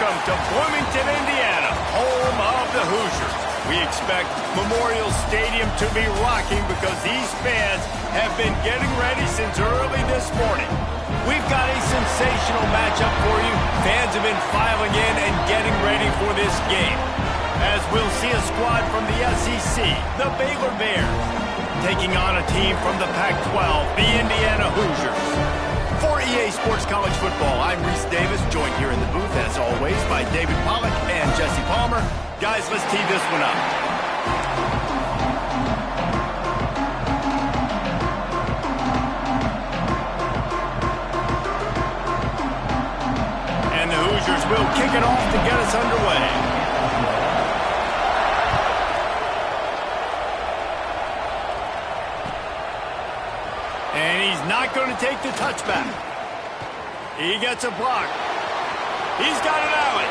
Welcome to Bloomington, Indiana, home of the Hoosiers. We expect Memorial Stadium to be rocking because these fans have been getting ready since early this morning. We've got a sensational matchup for you. Fans have been filing in and getting ready for this game. As we'll see a squad from the SEC, the Baylor Bears, taking on a team from the Pac-12, the Indiana Hoosiers. For EA Sports College Football, I'm Reese Davis, joined here in the booth, as always, by David Pollack and Jesse Palmer. Guys, let's tee this one up. And the Hoosiers will kick it off to get us underway. And he's not going to take the touchback. He gets a block. He's got an alley.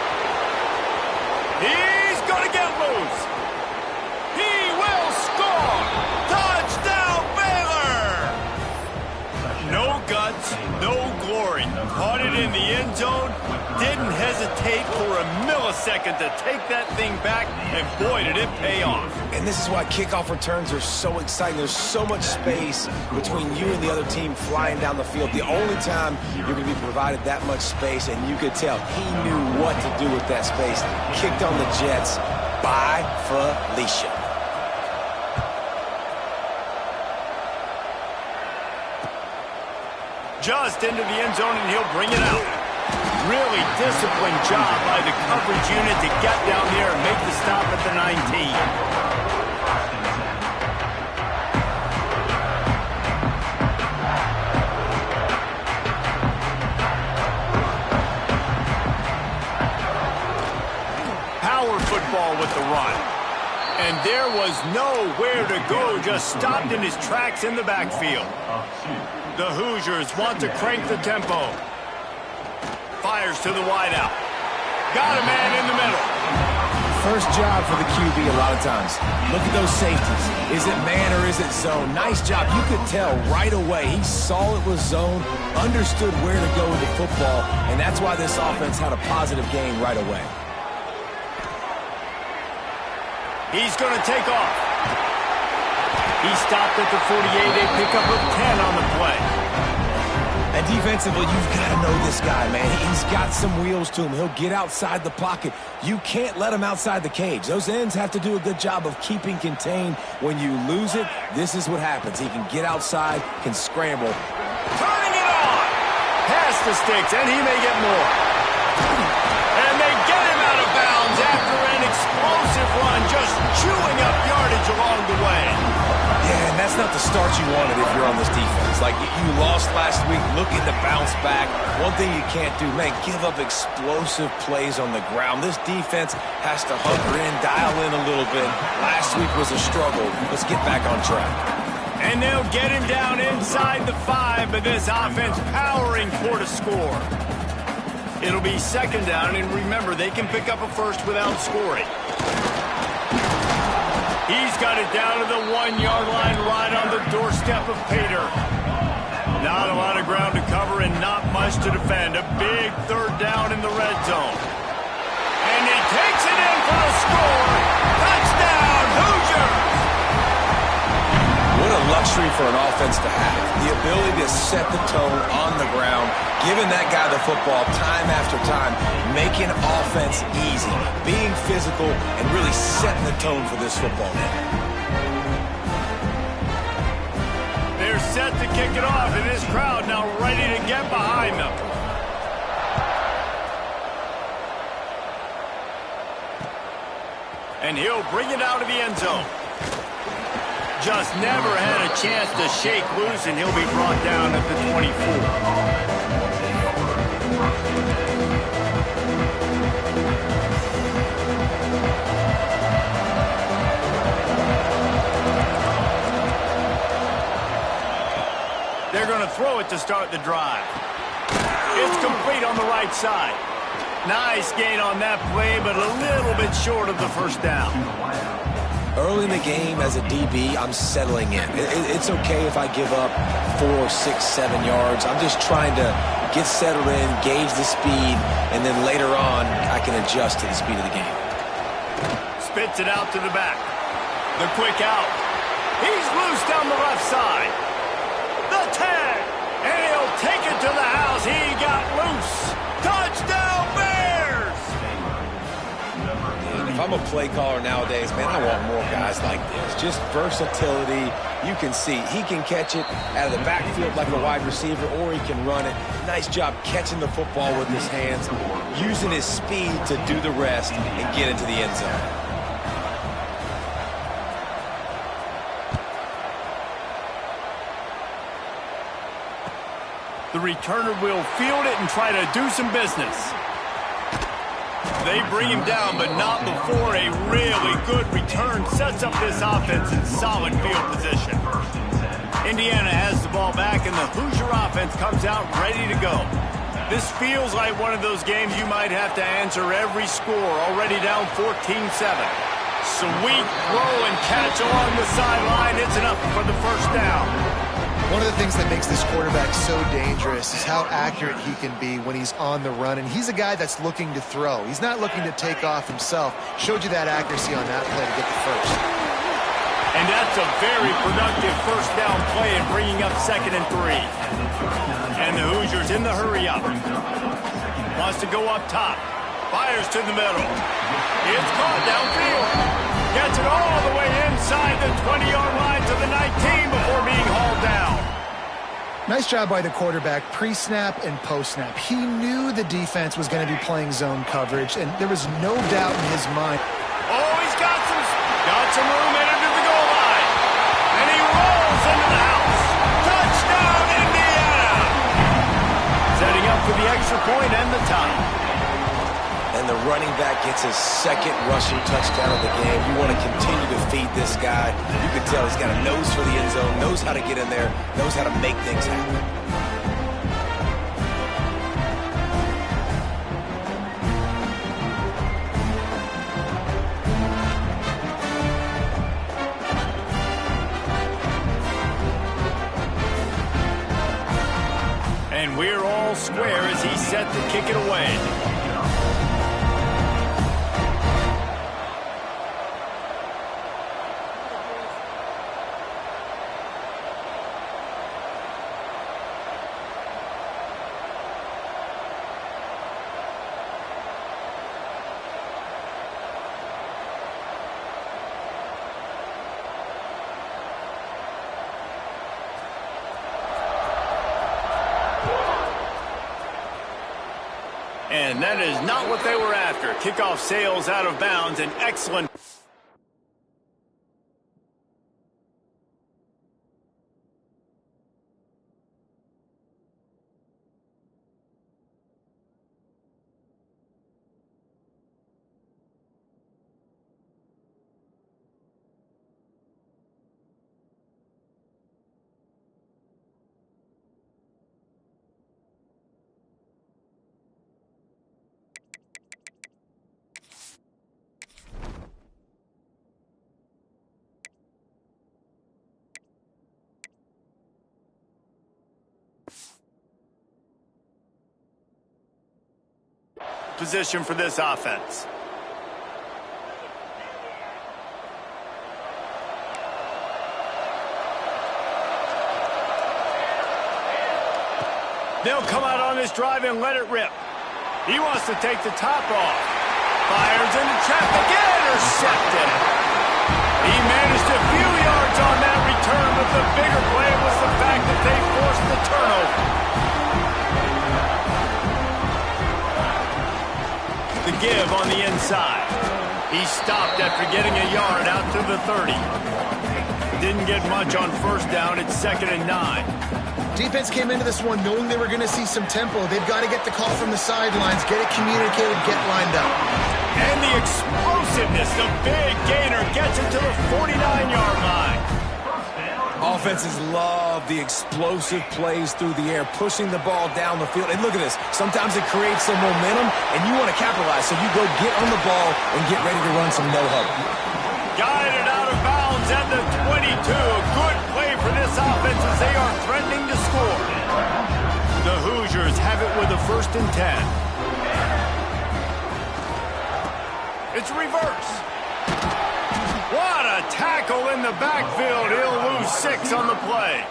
He's going to get loose. He will score. Touchdown, Baylor. No guts, no glory. Caught it in the end zone. Didn't hesitate for a millisecond to take that thing back, and boy, did it pay off. And this is why kickoff returns are so exciting. There's so much space between you and the other team flying down the field. The only time you're going to be provided that much space, and you could tell he knew what to do with that space. Kicked on the Jets by Felicia. Just into the end zone, and he'll bring it out. Really disciplined job by the coverage unit to get down there and make the stop at the 19. Power football with the run. And there was nowhere to go, just stopped in his tracks in the backfield. The Hoosiers want to crank the tempo. Fires to the wideout. Got a man in the middle. First job for the QB a lot of times. Look at those safeties. Is it man or is it zone? Nice job. You could tell right away. He saw it was zone, understood where to go with the football, and that's why this offense had a positive gain right away. He's going to take off. He stopped at the 48, a pickup of 10 on the play. And defensively, you've got to know this guy, man. He's got some wheels to him. He'll get outside the pocket. You can't let him outside the cage. Those ends have to do a good job of keeping contained. When you lose it, this is what happens. He can get outside, can scramble. Turning it on! Pass the sticks, and he may get more. And they get him out of bounds after an explosive run, just chewing up yardage along the way. Yeah, and that's not the start you wanted if you're on this defense. Like, you lost last week, looking to bounce back. One thing you can't do, man, give up explosive plays on the ground. This defense has to hunker in, dial in a little bit. Last week was a struggle. Let's get back on track. And they'll get him down inside the 5, but this offense powering for the score. It'll be second down, and remember, they can pick up a first without scoring. He's got it down to the 1-yard line, right on the doorstep of Pater. Not a lot of ground to cover and not much to defend. A big third down in the red zone. And he takes it in for the score. Touchdown, Hoosiers! What a luxury for an offense to have. The ability to set the tone on the ground, giving that guy the football time after time, making offense easy, being physical, and really setting the tone for this football game. They're set to kick it off, and this crowd now ready to get behind them. And he'll bring it out of the end zone. Just never had a chance to shake loose, and he'll be brought down at the 24. They're going to throw it to start the drive. It's complete on the right side. Nice gain on that play, but a little bit short of the first down. Early in the game, as a DB, I'm settling in. It's okay if I give up 4, 6, 7 yards. I'm just trying to get settled in, gauge the speed, and then later on, I can adjust to the speed of the game. Spits it out to the back. The quick out. He's loose down the left side. The tag. And he'll take it to the house. He got loose. Touchdown, Bears! And if I'm a play caller nowadays, man, I want more guys like this. Just versatility. You can see he can catch it out of the backfield like a wide receiver, or he can run it. Nice job catching the football with his hands, using his speed to do the rest and get into the end zone. The returner will field it and try to do some business. They bring him down, but not before a really good return sets up this offense in solid field position. Indiana has the ball back, and the Hoosier offense comes out ready to go. This feels like one of those games you might have to answer every score, already down 14-7. Sweet throw and catch along the sideline. It's enough for the first down. One of the things that makes this quarterback so dangerous is how accurate he can be when he's on the run. And he's a guy that's looking to throw. He's not looking to take off himself. Showed you that accuracy on that play to get the first. And that's a very productive first down play in bringing up 2nd and 3. And the Hoosiers in the hurry up. Wants to go up top. Fires to the middle. It's caught downfield. Gets it all the way inside the 20-yard line to the 19 before being hauled down. Nice job by the quarterback, pre-snap and post-snap. He knew the defense was going to be playing zone coverage, and there was no doubt in his mind. Oh, he's got some room headed to the goal line. And he rolls into the house. Touchdown, Indiana! Setting up for the extra point and the tie. And the running back gets his 2nd rushing touchdown of the game. You want to continue to feed this guy. You can tell he's got a nose for the end zone, knows how to get in there, knows how to make things happen. And we're all square as he's set to kick it away. And that is not what they were after. Kickoff sails out of bounds, and excellent. Position for this offense. They'll come out on this drive and let it rip. He wants to take the top off. Fires into traffic. Intercepted. He managed a few yards on that return, but the bigger play was the fact that they forced the turnover. The give on the inside. He stopped after getting a yard out to the 30. Didn't get much on first down. It's 2nd and 9. Defense came into this one knowing they were going to see some tempo. They've got to get the call from the sidelines, get it communicated, get lined up. And the explosiveness, the big gainer gets it to the 49-yard line. Offenses love the explosive plays through the air, pushing the ball down the field. And look at this. Sometimes it creates some momentum, and you want to capitalize. So you go get on the ball and get ready to run some no-huddle. Guided out of bounds at the 22. A good play for this offense as they are threatening to score. The Hoosiers have it with a 1st and 10. It's reverse. What a tackle in the backfield. He'll lose 6 on the play.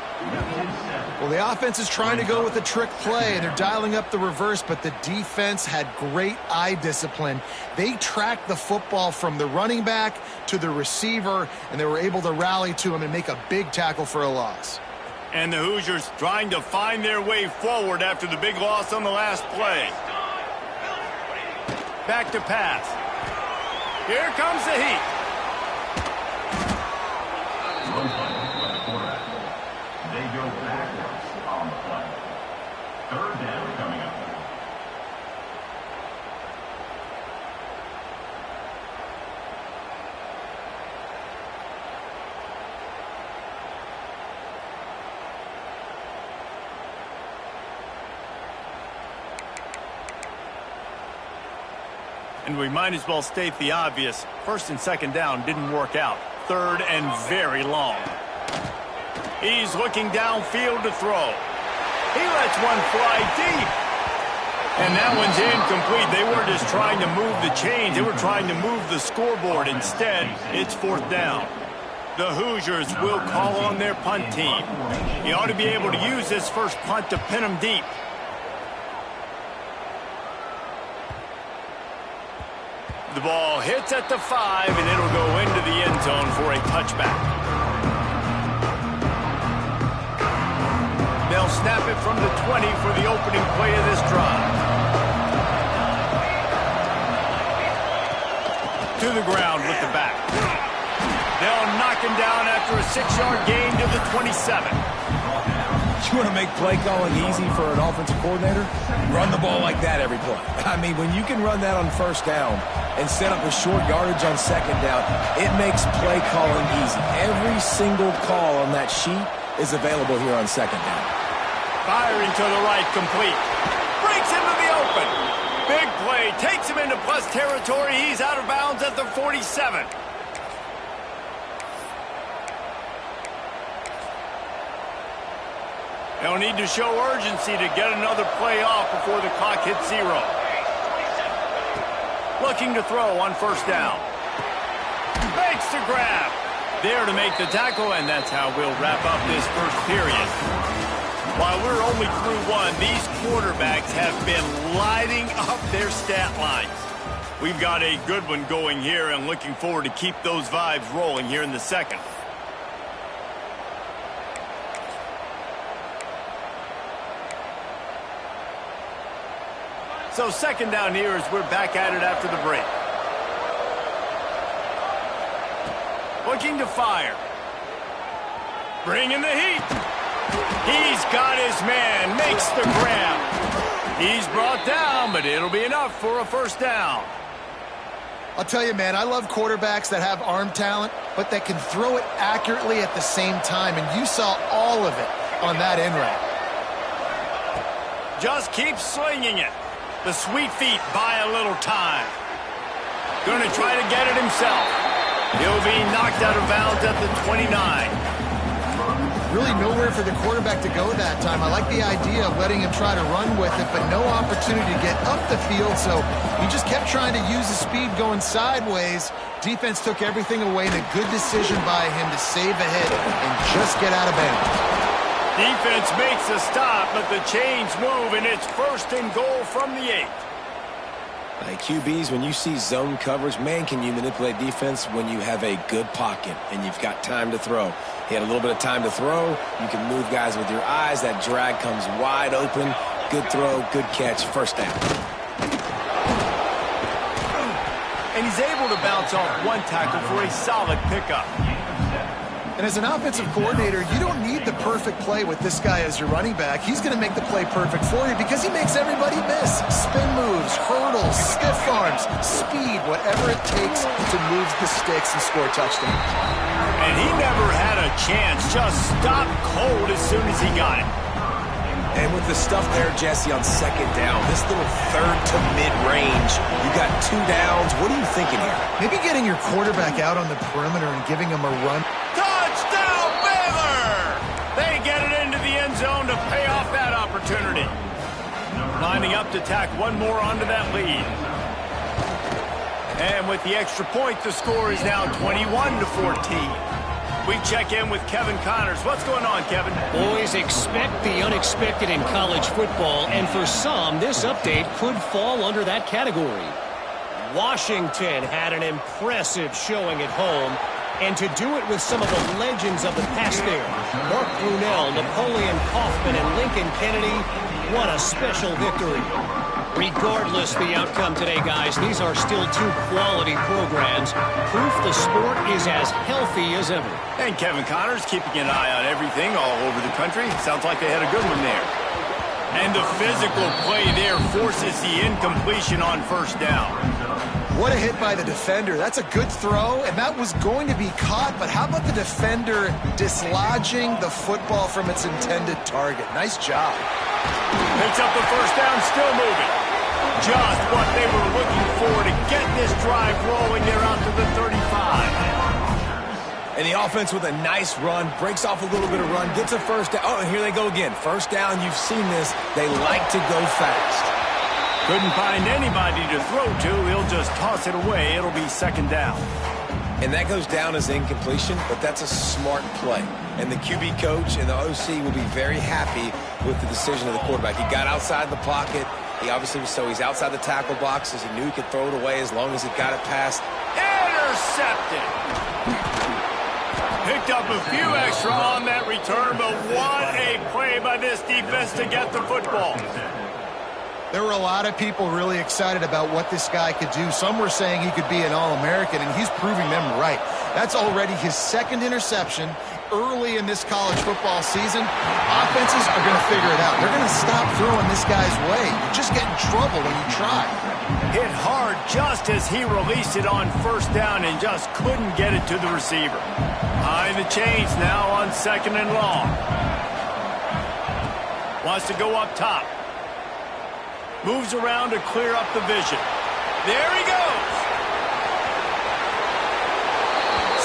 Well, the offense is trying to go with a trick play, and they're dialing up the reverse, but the defense had great eye discipline. They tracked the football from the running back to the receiver, and they were able to rally to him and make a big tackle for a loss. And the Hoosiers trying to find their way forward after the big loss on the last play. Back to pass. Here comes the heat. They go backwards on the play. 3rd down coming up. And we might as well state the obvious. 1st and 2nd down didn't work out. 3rd and very long. He's looking downfield to throw. He lets one fly deep. And that one's incomplete. They weren't just trying to move the chains. They were trying to move the scoreboard. Instead, it's 4th down. The Hoosiers will call on their punt team. He ought to be able to use this first punt to pin them deep. The ball hits at the 5, and it'll go into the end zone for a touchback. They'll snap it from the 20 for the opening play of this drive. To the ground with the back. They'll knock him down after a 6-yard gain to the 27. You want to make play calling easy for an offensive coordinator? Run the ball like that every play. I mean, when you can run that on 1st down and set up a short yardage on 2nd down, it makes play calling easy. Every single call on that sheet is available here on 2nd down. Firing to the right, complete. Breaks into the open. Big play, takes him into plus territory. He's out of bounds at the 47. They'll need to show urgency to get another play off before the clock hits 0. Looking to throw on 1st down. Makes the grab. There to make the tackle, and that's how we'll wrap up this first period. While we're only through 1, these quarterbacks have been lighting up their stat lines. We've got a good one going here, and looking forward to keep those vibes rolling here in the 2nd. So 2nd down here as we're back at it after the break. Looking to fire. Bringing the heat. He's got his man. Makes the grab. He's brought down, but it'll be enough for a 1st down. I'll tell you, man, I love quarterbacks that have arm talent, but that can throw it accurately at the same time, and you saw all of it on that in route. Just keep slinging it. The sweet feet buy a little time. Going to try to get it himself. He'll be knocked out of bounds at the 29. Really nowhere for the quarterback to go that time. I like the idea of letting him try to run with it, but no opportunity to get up the field, so he just kept trying to use the speed going sideways. Defense took everything away, and a good decision by him to save a hit and just get out of bounds. Defense makes a stop, but the chains move, and it's 1st and goal from the 8. Hey, QBs, when you see zone coverage, man, can you manipulate defense when you have a good pocket and you've got time to throw. He had a little bit of time to throw. You can move guys with your eyes. That drag comes wide open. Good throw, good catch, 1st down. And he's able to bounce off one tackle for a solid pickup. And as an offensive coordinator, you don't need the perfect play with this guy as your running back. He's going to make the play perfect for you because he makes everybody miss. Spin moves, hurdles, stiff arms, speed, whatever it takes to move the sticks and score a touchdown. And he never had a chance. Just stopped cold as soon as he got it. And with the stuff there, Jesse, on 2nd down, this little 3rd to mid-range, you got 2 downs. What are you thinking here? Maybe getting your quarterback out on the perimeter and giving him a run. Touchdown, Baylor! They get it into the end zone to pay off that opportunity. Lining up to tack one more onto that lead. And with the extra point, the score is now 21-14. We check in with Kevin Connors. What's going on, Kevin? Boys, expect the unexpected in college football, and for some, this update could fall under that category. Washington had an impressive showing at home, and to do it with some of the legends of the past there, Mark Brunell, Napoleon Kaufman, and Lincoln Kennedy, what a special victory. Regardless the outcome today, guys, these are still two quality programs. Proof the sport is as healthy as ever. And Kevin Connors keeping an eye on everything all over the country. Sounds like they had a good one there. And the physical play there forces the incompletion on first down. What a hit by the defender. That's a good throw, and that was going to be caught, but how about the defender dislodging the football from its intended target? Nice job. Picks up the first down, still moving. Just what they were looking for to get this drive rolling. They're out to the 35. And the offense with a nice run, breaks off a little bit of run, gets a first down. Oh, and here they go again. First down, you've seen this. They like to go fast. Couldn't find anybody to throw to. He'll just toss it away. It'll be second down. And that goes down as incompletion, but that's a smart play. And the QB coach and the OC will be very happy with the decision of the quarterback. He got outside the pocket. He obviously was he's outside the tackle boxes. He knew he could throw it away as long as he got it past. Intercepted. Picked up a few extra on that return, but what a play by this defense to get the football. There were a lot of people really excited about what this guy could do. Some were saying he could be an All-American, and he's proving them right. That's already his second interception early in this college football season. Offenses are going to figure it out. They're going to stop throwing this guy's way. You just get in trouble when you try. Hit hard just as he released it on first down and just couldn't get it to the receiver. Behind the chains now on second and long. Wants to go up top. Moves around to clear up the vision. There he goes.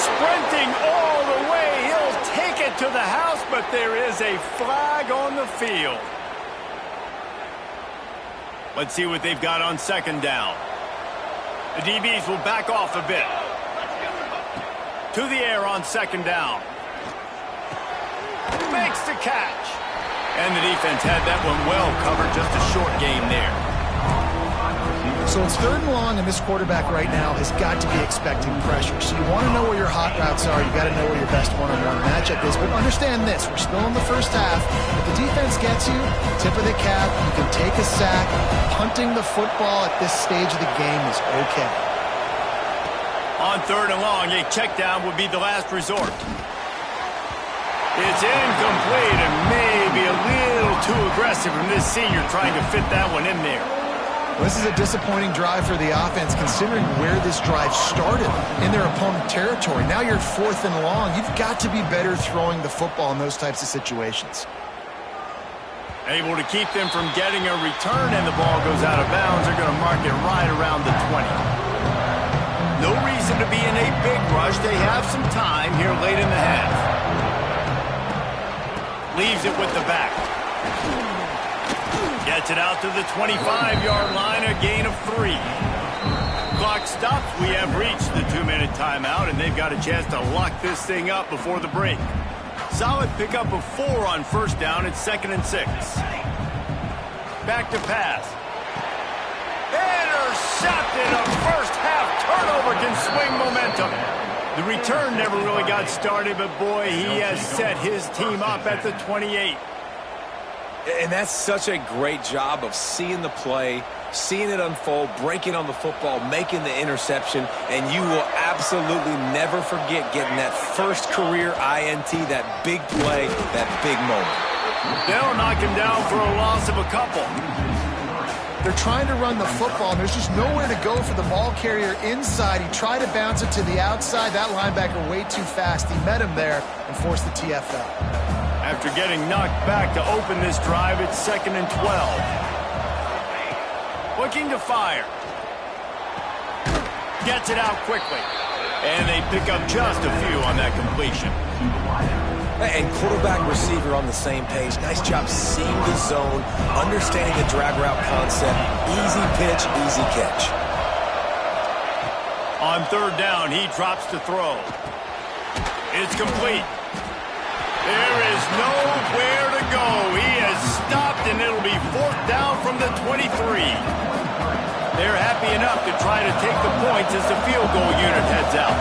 Sprinting all the way. He'll take it to the house, but there is a flag on the field. Let's see what they've got on second down. The DBs will back off a bit. To the air on second down. Makes the catch. And the defense had that one well covered. Just a short game there. So it's third and long, and this quarterback right now has got to be expecting pressure. So you want to know where your hot routes are. You got to know where your best one-on-one matchup is. But understand this: we're still in the first half. If the defense gets you, tip of the cap, you can take a sack. Punting the football at this stage of the game is okay. On third and long, a check down would be the last resort. It's incomplete and maybe a little too aggressive from this senior trying to fit that one in there. Well, this is a disappointing drive for the offense considering where this drive started in their opponent territory. Now you're fourth and long. You've got to be better throwing the football in those types of situations. Able to keep them from getting a return and the ball goes out of bounds. They're going to mark it right around the 20. No reason to be in a big rush. They have some time here late in the half. Leaves it with the back. Gets it out to the 25-yard line, a gain of 3. Clock stops. We have reached the 2-minute timeout, and they've got a chance to lock this thing up before the break. Solid pickup of 4 on first down. It's 2nd and 6. Back to pass. Intercepted. A first-half turnover can swing momentum. The return never really got started, but boy, he has set his team up at the 28. And that's such a great job of seeing the play, seeing it unfold, breaking on the football, making the interception, and you will absolutely never forget getting that first career INT, that big play, that big moment. They'll knock him down for a loss of a couple. They're trying to run the football, and there's just nowhere to go for the ball carrier inside. He tried to bounce it to the outside. That linebacker way too fast. He met him there and forced the TFL. After getting knocked back to open this drive, it's 2nd and 12. Looking to fire. Gets it out quickly. And they pick up just a few on that completion. And quarterback, receiver on the same page. Nice job seeing the zone, understanding the drag route concept. Easy pitch, easy catch. On third down, he drops to throw. It's complete. There is nowhere to go. He has stopped, and it'll be fourth down from the 23. They're happy enough to try to take the points as the field goal unit heads out.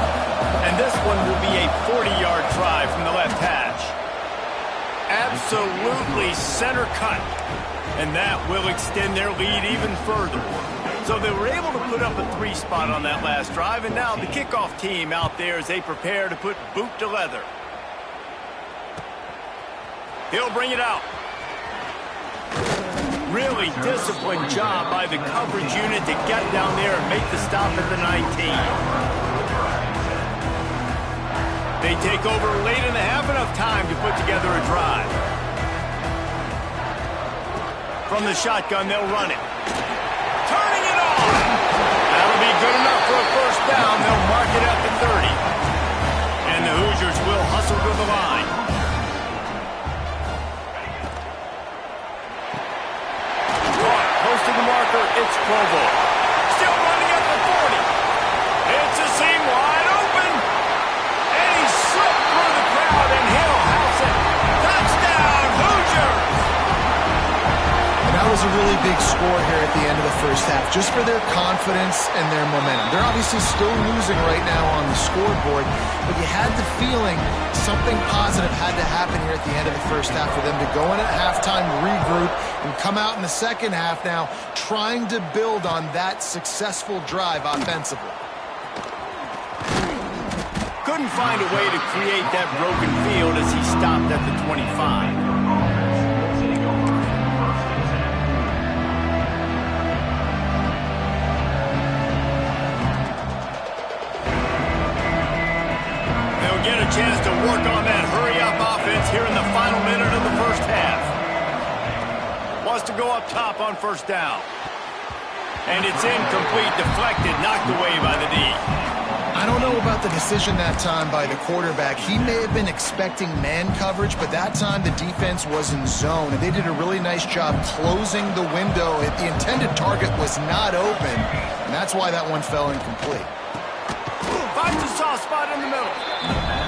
And this one will be a 40-yard try from the left hash. Absolutely center cut. And that will extend their lead even further. So they were able to put up a 3 spot on that last drive, and now the kickoff team out there as they prepare to put boot to leather. He'll bring it out. Really disciplined job by the coverage unit to get down there and make the stop at the 19. They take over late in the half, enough time to put together a drive. From the shotgun, they'll run it. Turning it on! That'll be good enough for a first down. They'll mark it at the 30. And the Hoosiers will hustle to the line. Close to the marker, it's Provo. Still running at the 40. It's a seam wide open. And he slipped through the crowd, and he'll house it. Touchdown, Hoosiers! And that was a really big score here at the end of the first half, just for their confidence and their momentum. They're obviously still losing right now on the scoreboard, but you had the feeling something positive had to happen here at the end of the first half for them to go in at halftime, regroup, and come out in the second half now trying to build on that successful drive offensively. Couldn't find a way to create that broken field as he stopped at the 25. Get a chance to work on that hurry-up offense here in the final minute of the first half. Wants to go up top on first down. And it's incomplete, deflected, knocked away by the D. I don't know about the decision that time by the quarterback. He may have been expecting man coverage, but that time the defense was in zone, and they did a really nice job closing the window. The intended target was not open, and that's why that one fell incomplete. Finds a soft spot in the middle.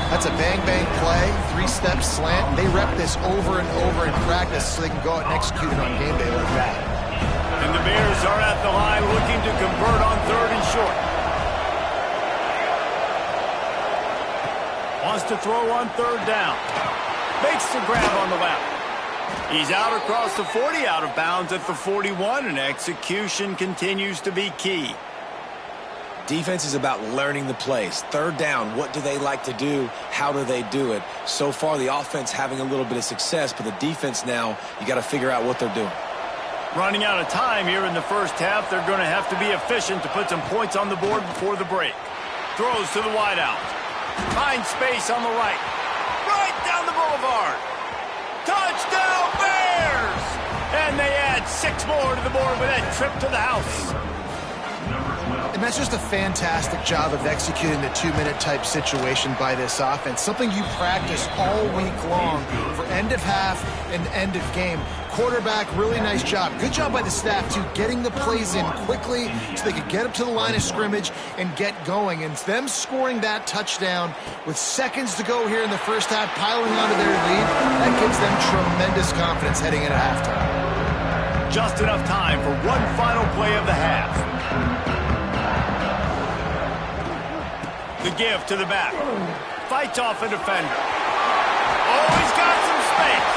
That's a bang-bang play, 3-step slant, and they rep this over and over in practice so they can go out and execute it on game day like that. And the Bears are at the line looking to convert on third and short. Wants to throw on third down. Makes the grab on the left. He's out across the 40, out of bounds at the 41, and execution continues to be key. Defense is about learning the plays. Third down, what do they like to do? How do they do it? So far, the offense having a little bit of success, but the defense now, you got to figure out what they're doing. Running out of time here in the first half, they're going to have to be efficient to put some points on the board before the break. Throws to the wideout. Finds space on the right. Right down the boulevard. Touchdown, Bears! And they add 6 more to the board with that trip to the house. And that's just a fantastic job of executing the 2-minute type situation by this offense. Something you practice all week long for end of half and end of game. Quarterback, really nice job. Good job by the staff, too, getting the plays in quickly so they could get up to the line of scrimmage and get going. And them scoring that touchdown with seconds to go here in the first half, piling onto their lead, that gives them tremendous confidence heading into halftime. Just enough time for one final play of the half. The give to the back. Fights off a defender. Oh, he's got some space.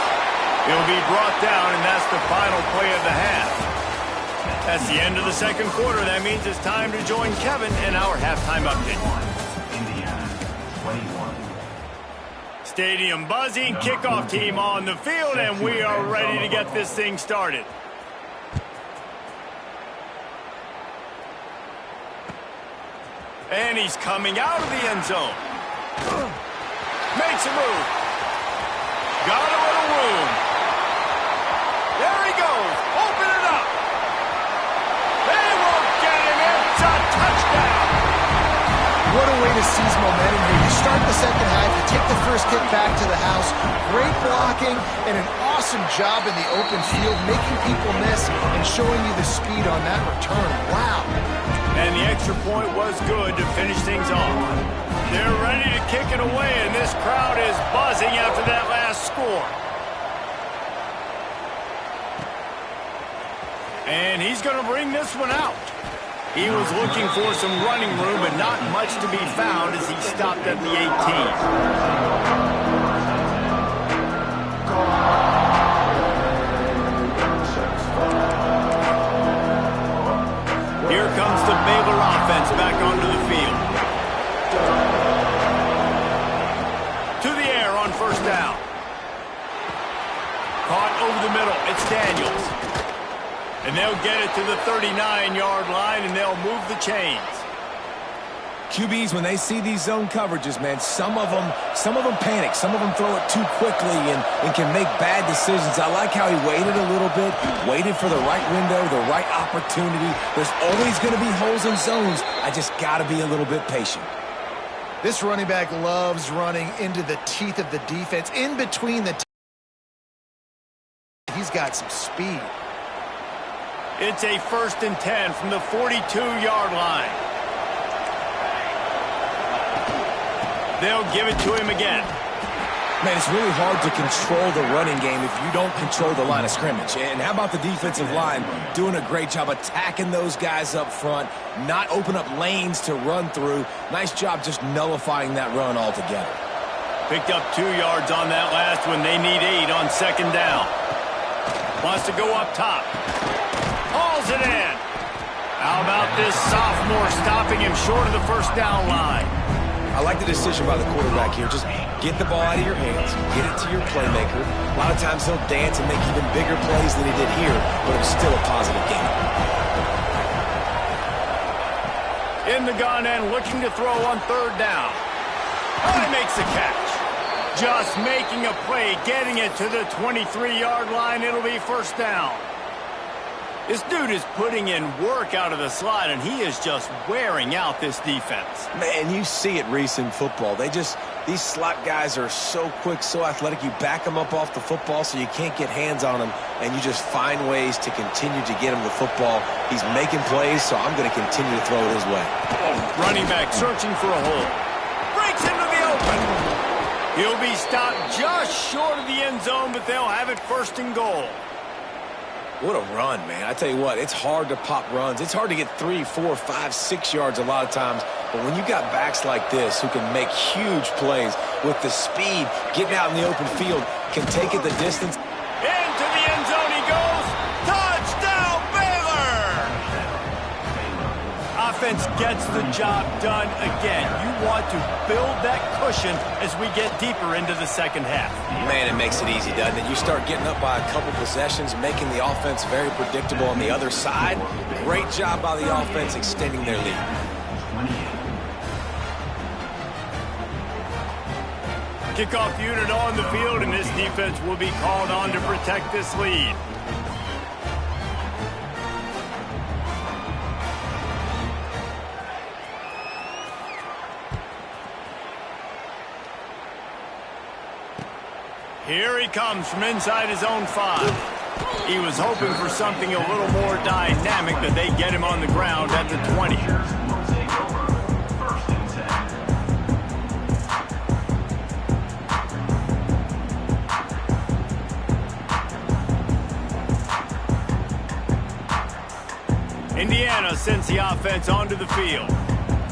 He'll be brought down, and that's the final play of the half. That's the end of the second quarter. That means it's time to join Kevin in our halftime update. Indiana, 21. Stadium buzzing, kickoff team on the field, and we are ready to get this thing started. And he's coming out of the end zone. Makes a move. Got a little room. There he goes. Open it up. They won't get him. It's a touchdown. What a way to seize momentum here. You start the second half, you take the first kick back to the house. Great blocking and an awesome job in the open field, making people miss and showing you the speed on that return. Wow. And the extra point was good to finish things off. They're ready to kick it away, and this crowd is buzzing after that last score. And he's going to bring this one out. He was looking for some running room, but not much to be found as he stopped at the 18. Here comes the Baylor offense back onto the field. To the air on first down. Caught over the middle. It's Daniels. And they'll get it to the 39-yard line, and they'll move the chains. QBs, when they see these zone coverages, man, some of them panic. Some of them throw it too quickly and can make bad decisions. I like how he waited a little bit, waited for the right window, the right opportunity. There's always going to be holes in zones. I just got to be a little bit patient. This running back loves running into the teeth of the defense, in between the He's got some speed. It's a 1st and 10 from the 42-yard line. They'll give it to him again. Man, it's really hard to control the running game if you don't control the line of scrimmage. And how about the defensive line doing a great job attacking those guys up front, not open up lanes to run through. Nice job just nullifying that run altogether. Picked up 2 yards on that last one. They need 8 on second down. Wants to go up top. Hauls it in. How about this sophomore stopping him short of the first down line? I like the decision by the quarterback here. Just get the ball out of your hands, get it to your playmaker. A lot of times he'll dance and make even bigger plays than he did here, but it was still a positive game. In the gun and looking to throw on third down. Oh, he makes the catch. Just making a play, getting it to the 23-yard line. It'll be first down. This dude is putting in work out of the slot, and he is just wearing out this defense. Man, you see it, Reese, in football. These slot guys are so quick, so athletic. You back them up off the football so you can't get hands on them, and you just find ways to continue to get him the football. He's making plays, so I'm going to continue to throw it his way. Running back searching for a hole. Breaks into the open. He'll be stopped just short of the end zone, but they'll have it 1st and goal. What a run, man. I tell you what, it's hard to pop runs. It's hard to get 3, 4, 5, 6 yards a lot of times. But when you got backs like this who can make huge plays with the speed, getting out in the open field, can take it the distance. Into the end zone he goes. Touchdown, Baylor! Offense gets the job done again. You want to build that cushion as we get deeper into the second half. Man, it makes it easy, doesn't it? You start getting up by a couple possessions, making the offense very predictable on the other side. Great job by the offense extending their lead. Kickoff unit on the field, and this defense will be called on to protect this lead. Here he comes from inside his own 5. He was hoping for something a little more dynamic, but they get him on the ground at the 20. Indiana sends the offense onto the field.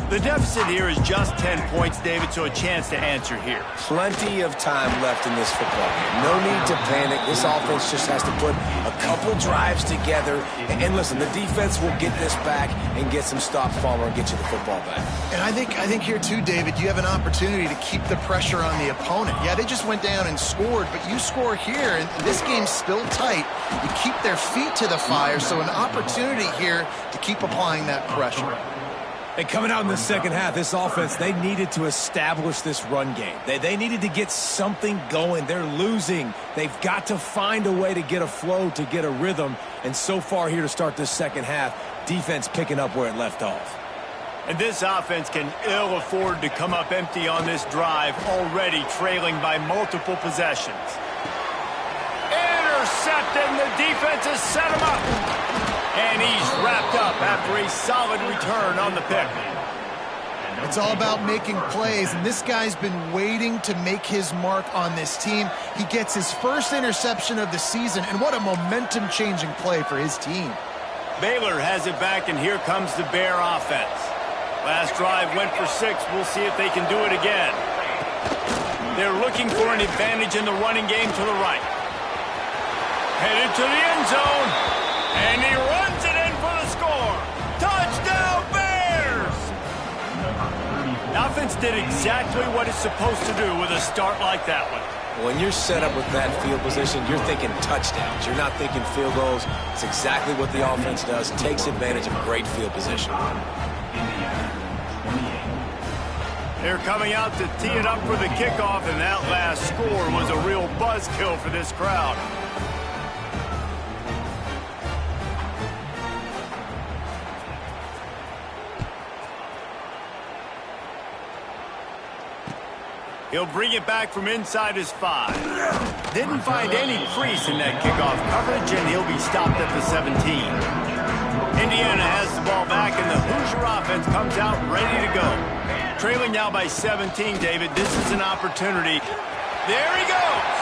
The deficit here is just 10 points, David, so a chance to answer here. Plenty of time left in this football game. No need to panic. This offense just has to put a couple drives together. And listen, the defense will get this back and get some stops, Palmer, and get you the football back. And I think here too, David, you have an opportunity to keep the pressure on the opponent. Yeah, they just went down and scored, but you score here, and this game's still tight. You keep their feet to the fire, so an opportunity here to keep applying that pressure. And coming out in the second half, this offense, they needed to establish this run game. They needed to get something going. They're losing. They've got to find a way to get a flow, to get a rhythm. And so far here to start this second half, defense picking up where it left off. And this offense can ill afford to come up empty on this drive, already trailing by multiple possessions. Intercepted, and the defense has set him up. And he's wrapped up after a solid return on the pick. It's all about making plays, and this guy's been waiting to make his mark on this team. He gets his first interception of the season, and what a momentum-changing play for his team. Baylor has it back, and here comes the Bear offense. Last drive went for 6. We'll see if they can do it again. They're looking for an advantage in the running game to the right. Headed to the end zone, and he runs it in for the score. Touchdown, Bears! The offense did exactly what it's supposed to do with a start like that one. When you're set up with that field position, you're thinking touchdowns. You're not thinking field goals. It's exactly what the offense does. Takes advantage of great field position. They're coming out to tee it up for the kickoff, and that last score was a real buzzkill for this crowd. He'll bring it back from inside his 5. Didn't find any crease in that kickoff coverage, and he'll be stopped at the 17. Indiana has the ball back, and the Hoosier offense comes out ready to go. Trailing now by 17, David. This is an opportunity. There he goes.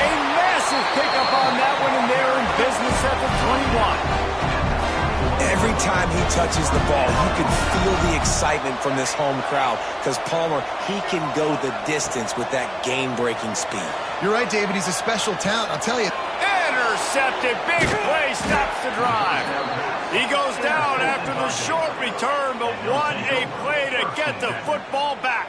A massive pickup on that one, and they're in business at the 21. Every time he touches the ball, you can feel the excitement from this home crowd because Palmer, he can go the distance with that game-breaking speed. You're right, David. He's a special talent, I'll tell you. Intercepted. Big play stops the drive. He goes down after the short return, but what a play to get the football back.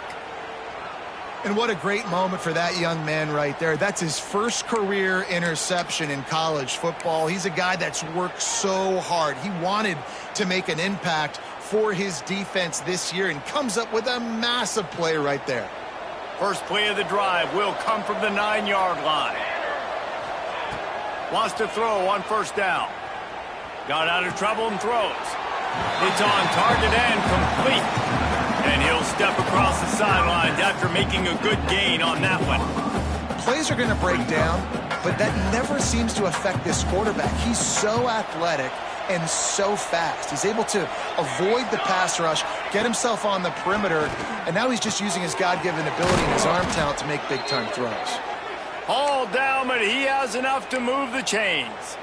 And what a great moment for that young man right there. That's his first career interception in college football. He's a guy that's worked so hard. He wanted to make an impact for his defense this year and comes up with a massive play right there. First play of the drive will come from the 9-yard line. Wants to throw on first down. Got out of trouble and throws. It's on target and complete. And he'll step across the sidelines after making a good gain on that one. Plays are going to break down, but that never seems to affect this quarterback. He's so athletic and so fast. He's able to avoid the pass rush, get himself on the perimeter, and now he's just using his God-given ability and his arm talent to make big-time throws. All down, but he has enough to move the chains.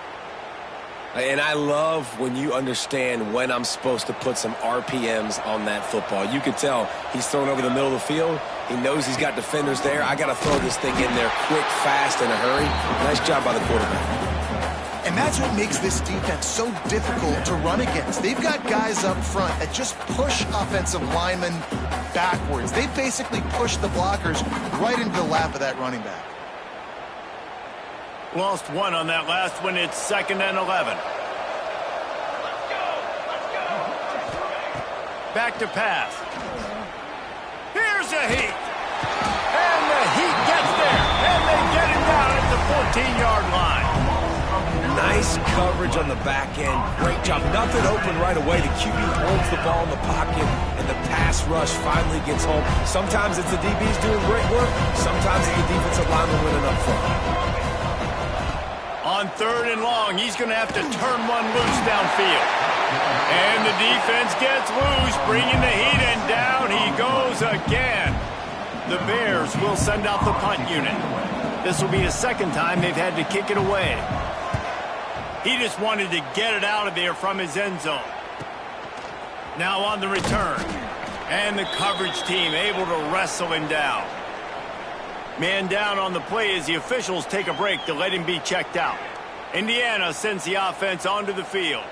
And I love when you understand when I'm supposed to put some RPMs on that football. You can tell he's thrown over the middle of the field. He knows he's got defenders there. I got to throw this thing in there quick, fast, in a hurry. Nice job by the quarterback. And that's what makes this defense so difficult to run against. They've got guys up front that just push offensive linemen backwards. They basically push the blockers right into the lap of that running back. Lost one on that last one. It's 2nd and 11. Back to pass. Here's a heat. And the heat gets there. And they get him down at the 14-yard line. Nice coverage on the back end. Great job. Nothing open right away. The QB holds the ball in the pocket, and the pass rush finally gets home. Sometimes it's the DBs doing great work. Sometimes it's the defensive lineman winning up front. On 3rd and long, he's going to have to turn one loose downfield. And the defense gets loose, bringing the heat, and down he goes again. The Bears will send out the punt unit. This will be the second time they've had to kick it away. He just wanted to get it out of there from his end zone. Now on the return. And the coverage team able to wrestle him down. Man down on the play as the officials take a break to let him be checked out. Indiana sends the offense onto the field.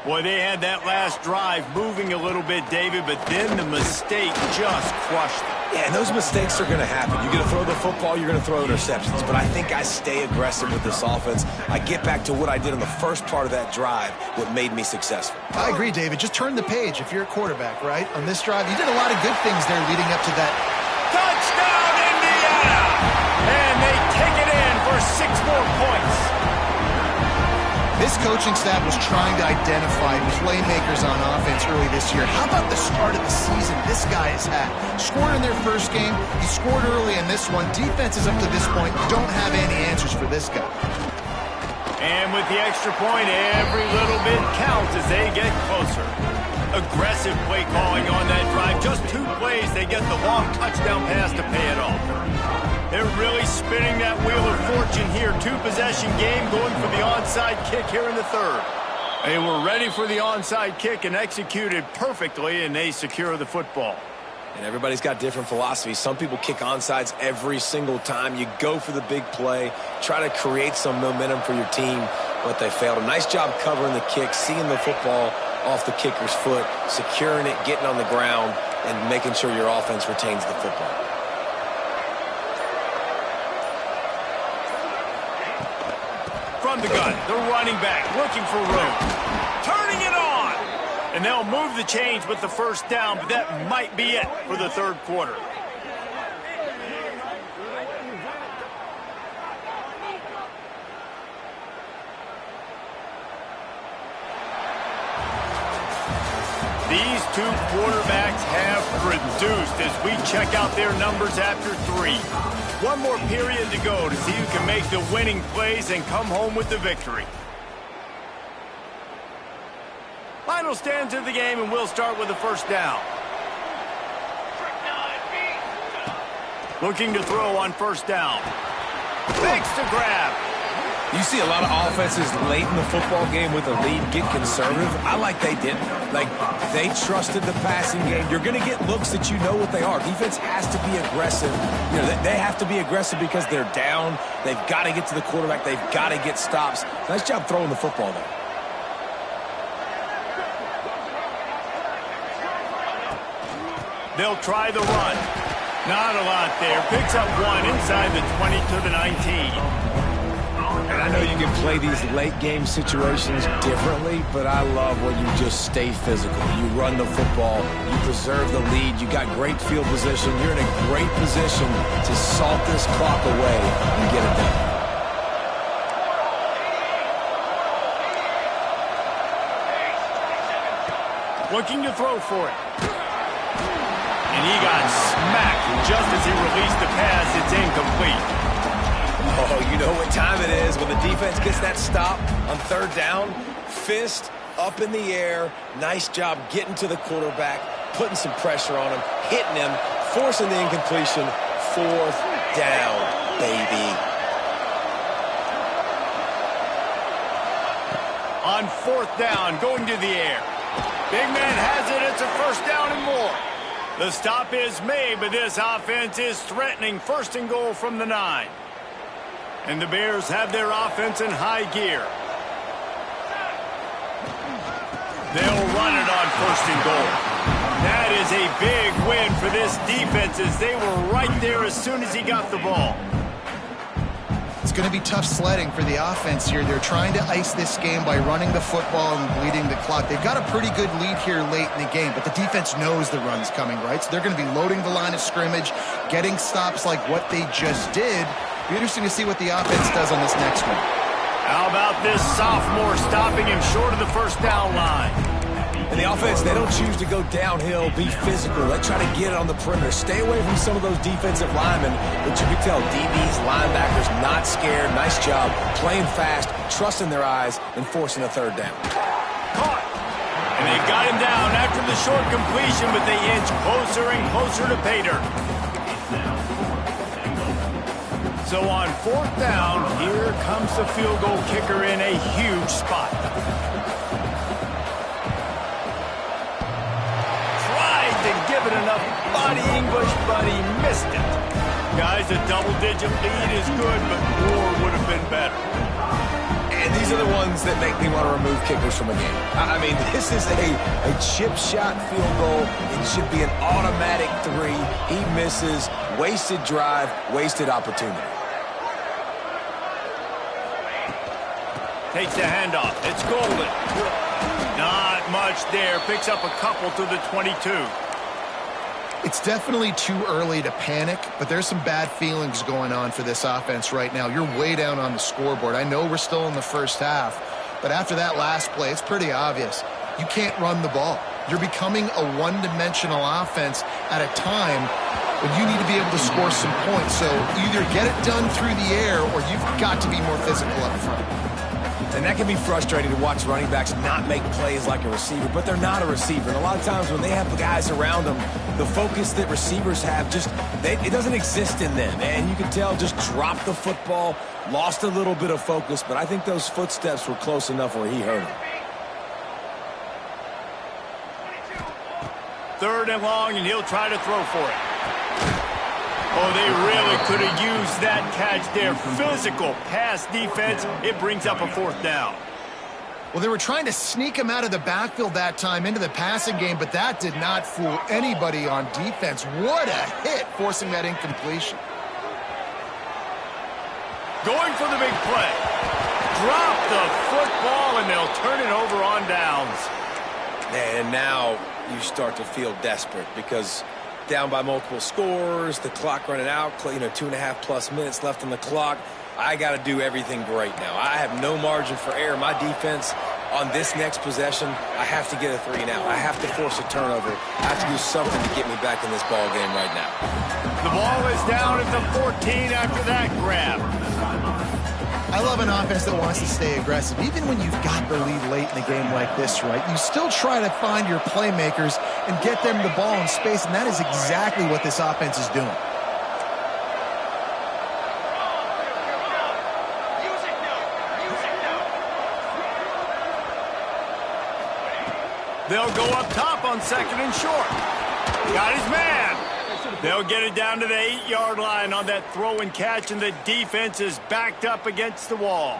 Boy, they had that last drive moving a little bit, David, but then the mistake just crushed them. Yeah, and those mistakes are going to happen. You're going to throw the football, you're going to throw interceptions. But I think I stay aggressive with this offense. I get back to what I did in the first part of that drive, what made me successful. I agree, David. Just turn the page if you're a quarterback, right? On this drive, you did a lot of good things there leading up to that. Touchdown, Indiana! And they take it in for 6 more points. This coaching staff was trying to identify playmakers on offense early this year. How about the start of the season this guy has had? Scored in their first game. He scored early in this one. Defenses up to this point don't have any answers for this guy. And with the extra point, every little bit counts as they get closer. Aggressive play calling on that drive. Just 2 plays, they get the long touchdown pass to pay it off. They're really spinning that wheel of fortune here. 2-possession game going for the onside kick here in the third. They were ready for the onside kick and executed perfectly, and they secure the football. And everybody's got different philosophies. Some people kick onsides every single time. You go for the big play, try to create some momentum for your team, but they failed. A nice job covering the kick, seeing the football off the kicker's foot, securing it, getting on the ground, and making sure your offense retains the football. From the gun, the running back looking for room. Turning it on! And they'll move the chains with the first down, but that might be it for the third quarter. These 2 quarterbacks have produced as we check out their numbers after 3. 1 more period to go to see who can make the winning plays and come home with the victory. Final stands of the game, and we'll start with the first down. Looking to throw on first down. Fakes to grab. You see a lot of offenses late in the football game with a lead get conservative. I like they didn't. Like, they trusted the passing game. You're going to get looks that you know what they are. Defense has to be aggressive. You know, they have to be aggressive because they're down. They've got to get to the quarterback. They've got to get stops. Nice job throwing the football there. They'll try the run. Not a lot there. Picks up 1 inside the 20 to the 19. And I know you can play these late game situations differently, but I love when you just stay physical. You run the football, you preserve the lead, you got great field position, you're in a great position to salt this clock away and get it done. Looking to throw for it. And he got smacked just as he released the pass. It's incomplete. Oh, you know what time it is when the defense gets that stop on third down. Fist up in the air. Nice job getting to the quarterback, putting some pressure on him, hitting him, forcing the incompletion. 4th down, baby. On 4th down, going to the air. Big man has it. It's a first down and more. The stop is made, but this offense is threatening 1st and goal from the 9. And the Bears have their offense in high gear. They'll run it on 1st and goal. That is a big win for this defense as they were right there as soon as he got the ball. It's going to be tough sledding for the offense here. They're trying to ice this game by running the football and bleeding the clock. They've got a pretty good lead here late in the game, but the defense knows the run's coming, right? So they're going to be loading the line of scrimmage, getting stops like what they just did. Be interesting to see what the offense does on this next one. How about this sophomore stopping him short of the first down line? And the offense, they don't choose to go downhill, be physical. They try to get it on the perimeter. Stay away from some of those defensive linemen. But you can tell DBs, linebackers, not scared. Nice job playing fast, trusting their eyes, and forcing a third down. Caught. And they got him down after the short completion, but they inch closer and closer to pay dirt. So on 4th down, here comes the field goal kicker in a huge spot. Tried to give it enough body English, but he missed it. Guys, a double-digit lead is good, but more would have been better. And these are the ones that make me want to remove kickers from a game. I mean, this is a chip shot field goal. It should be an automatic 3. He misses. Wasted drive, wasted opportunity. Takes the handoff. It's Golden. Not much there. Picks up a couple to the 22. It's definitely too early to panic, but there's some bad feelings going on for this offense right now. You're way down on the scoreboard. I know we're still in the first half, But after that last play, it's pretty obvious. You can't run the ball. You're becoming a one-dimensional offense at a time when you need to be able to score some points. So either get it done through the air or you've got to be more physical up front. And that can be frustrating to watch running backs not make plays like a receiver, but they're not a receiver. And a lot of times when they have guys around them, the focus that receivers have it doesn't exist in them. And you can tell just dropped the football, lost a little bit of focus, but I think those footsteps were close enough where he hurt him. 3rd and long, and he'll try to throw for it. Oh, they really could have used that catch there. Physical pass defense. It brings up a 4th down. Well, they were trying to sneak him out of the backfield that time into the passing game, but that did not fool anybody on defense. What a hit, forcing that incompletion. Going for the big play. Drop the football, and they'll turn it over on downs. And now you start to feel desperate because down by multiple scores, the clock running out, 2.5+ minutes left on the clock. I got to do everything great now. I have no margin for error. My defense on this next possession, I have to get a 3 and out. I have to force a turnover. I have to do something to get me back in this ball game right now. The ball is down at the 14 after that grab. I love an offense that wants to stay aggressive. Even when you've got the lead late in a game like this, right, you still try to find your playmakers and get them the ball in space, and that is exactly what this offense is doing. They'll go up top on 2nd and short. Got his man. They'll get it down to the 8-yard line on that throw and catch, and the defense is backed up against the wall.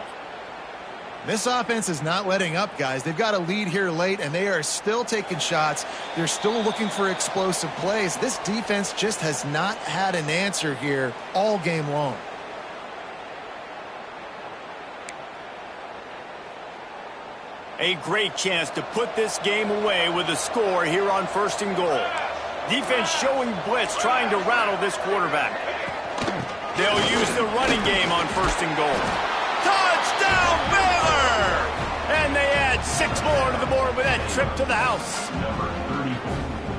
This offense is not letting up, guys. They've got a lead here late, and they are still taking shots. They're still looking for explosive plays. This defense just has not had an answer here all game long. A great chance to put this game away with a score here on 1st and goal. Defense showing blitz, trying to rattle this quarterback. They'll use the running game on 1st and goal. Touchdown, Baylor! And they add 6 more to the board with that trip to the house.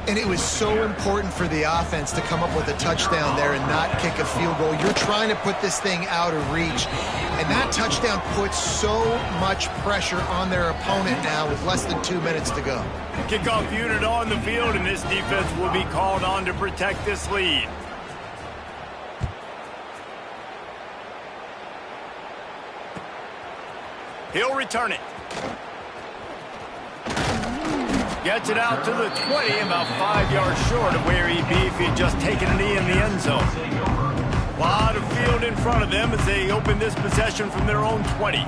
And it was so important for the offense to come up with a touchdown there and not kick a field goal. You're trying to put this thing out of reach. And that touchdown puts so much pressure on their opponent now with less than 2 minutes to go. Kickoff unit on the field, and this defense will be called on to protect this lead. He'll return it. Gets it out to the 20, about 5 yards short of where he'd be if he'd just taken a knee in the end zone. A lot of field in front of them as they open this possession from their own 20.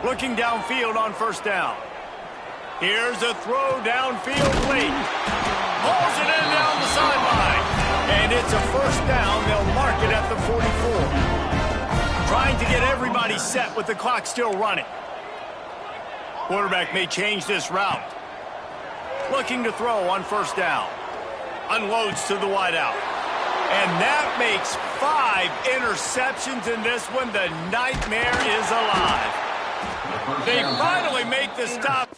Looking downfield on 1st down. Here's a throw downfield late. Pulls it in down the sideline. And it's a 1st down. They'll mark it at the 44. Trying to get everybody set with the clock still running. Quarterback may change this route. Looking to throw on 1st down. Unloads to the wideout. And that makes 5 interceptions in this one. The nightmare is alive. They finally make the stop.